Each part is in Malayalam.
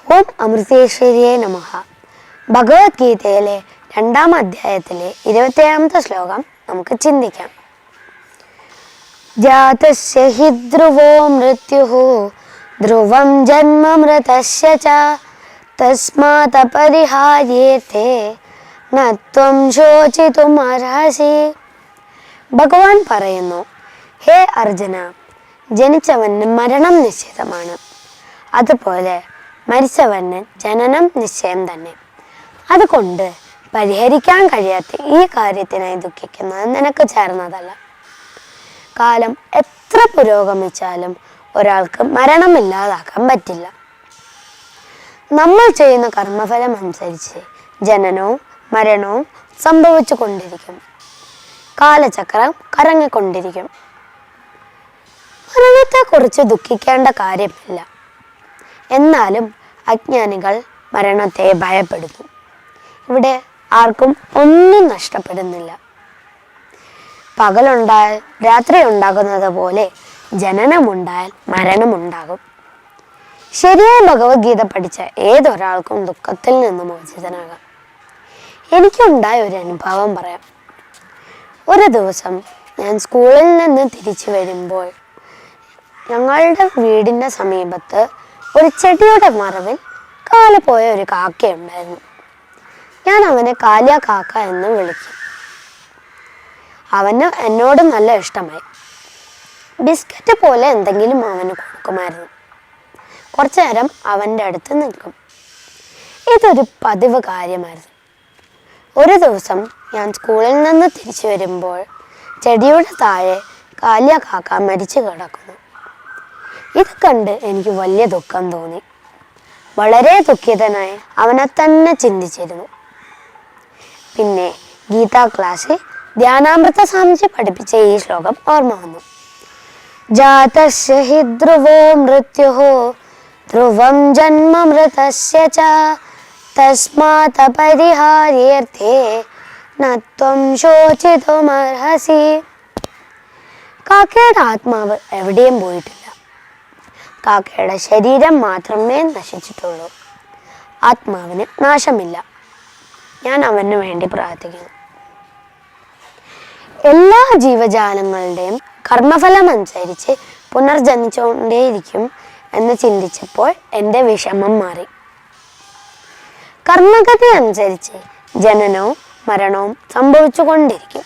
ഓം അമൃതേശ്വരിയേ നമഃ. ഭഗവത്ഗീതയിലെ 2-ാം അധ്യായത്തിലെ 27-ാമത്തെ ശ്ലോകം നമുക്ക് ചിന്തിക്കാം. ജാതസ്യ ഹി ധ്രുവോ മൃത്യുഃ ധ്രുവം ജന്മ മൃതസ്യ ച തസ്മാത് അപരിഹാര്യേതേ ന ത്വം ശോചിതുമർഹസി. ഭഗവാൻ പറയുന്നു, ഹേ അർജുന, ജനിച്ചവന് മരണം നിശ്ചിതമാണ്, അതുപോലെ മരിച്ചവന് ജനനം നിശ്ചയം തന്നെ. അതുകൊണ്ട് പരിഹരിക്കാൻ കഴിയാത്ത ഈ കാര്യത്തിനായി ദുഃഖിക്കുന്നത് നിനക്ക് ചേർന്നതല്ല. കാലം എത്ര പുരോഗമിച്ചാലും ഒരാൾക്ക് മരണമില്ലാതാക്കാൻ പറ്റില്ല. നമ്മൾ ചെയ്യുന്ന കർമ്മഫലം അനുസരിച്ച് ജനനവും മരണവും സംഭവിച്ചു കൊണ്ടിരിക്കും. കാലചക്രം കറങ്ങിക്കൊണ്ടിരിക്കും. മരണത്തെക്കുറിച്ച് ദുഃഖിക്കേണ്ട കാര്യമില്ല. എന്നാലും അജ്ഞാനികൾ മരണത്തെ ഭയപ്പെടുന്നു. ഇവിടെ ആർക്കും ഒന്നും നഷ്ടപ്പെടുന്നില്ല. പകലുണ്ടായാൽ രാത്രി ഉണ്ടാകുന്നത് പോലെ ജനനമുണ്ടായാൽ മരണമുണ്ടാകും. ശരിയായ ഭഗവത്ഗീത പഠിച്ച ഏതൊരാൾക്കും ദുഃഖത്തിൽ നിന്ന് മോചിതനാകാം. എനിക്കുണ്ടായ ഒരു അനുഭവം പറയാം. ഒരു ദിവസം ഞാൻ സ്കൂളിൽ നിന്ന് തിരിച്ചു വരുമ്പോൾ ഞങ്ങളുടെ വീടിൻ്റെ സമീപത്ത് ഒരു ചെടിയുടെ മറവിൽ കാല് പോയ ഒരു കാക്കയുണ്ടായിരുന്നു. ഞാൻ അവനെ കാലിയ കാക്ക എന്ന് വിളിക്കും. അവന് എന്നോട് നല്ല ഇഷ്ടമായി. ബിസ്ക്കറ്റ് പോലെ എന്തെങ്കിലും അവന് കൊടുക്കുമായിരുന്നു. കുറച്ചു നേരം അവൻ്റെ അടുത്ത് നിൽക്കും. ഇതൊരു പതിവ് കാര്യമായിരുന്നു. ഒരു ദിവസം ഞാൻ സ്കൂളിൽ നിന്ന് തിരിച്ചു വരുമ്പോൾ ചെടിയുടെ താഴെ കാലിയ കാക്ക മരിച്ചു കിടക്കുന്നു. ഇത് കണ്ട് എനിക്ക് വലിയ ദുഃഖം തോന്നി. വളരെ ദുഃഖിതനായി അവനെ തന്നെ ചിന്തിച്ചിരുന്നു. പിന്നെ ഗീതാ ക്ലാസ്സിൽ ധ്യാനാമൃത സ്വാമിജി പഠിപ്പിച്ച ഈ ശ്ലോകം ഓർമ്മ വന്നു. ജാതസ്യ ഹി ധ്രുവോ മൃത്യുഃ ധ്രുവം ജന്മ മൃതസ്യ ച തസ്മാത് അപരിഹാര്യേതേ ന ത്വം ശോചിതുമർഹസി. കാക്കയുടെ ആത്മാവ് എവിടെയും പോയിട്ടില്ല. കാക്കയുടെ ശരീരം മാത്രമേ നശിച്ചിട്ടുള്ളൂ. ആത്മാവിന് നാശമില്ല. ഞാൻ അവന് വേണ്ടി പ്രാർത്ഥിക്കുന്നു. എല്ലാ ജീവജാലങ്ങളുടെയും കർമ്മഫലം അനുസരിച്ച് പുനർജനിച്ചുകൊണ്ടേയിരിക്കും എന്ന് ചിന്തിച്ചപ്പോൾ എൻ്റെ വിഷമം മാറി. കർമ്മഗതി അനുസരിച്ച് ജനനവും മരണവും സംഭവിച്ചു കൊണ്ടിരിക്കും.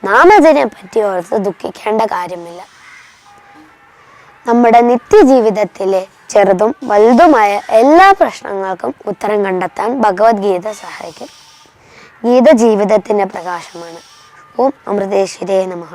നാം അതിനെ പറ്റി ഓർത്ത് ദുഃഖിക്കേണ്ട കാര്യമില്ല. നമ്മുടെ നിത്യജീവിതത്തിലെ ചെറുതും വലുതുമായ എല്ലാ പ്രശ്നങ്ങൾക്കും ഉത്തരം കണ്ടെത്താൻ ഭഗവത്ഗീത സഹായിക്കും. ഗീത ജീവിതത്തിൻ്റെ പ്രകാശമാണ്. ഓം അമൃതേശ്വരിയേ നമഃ.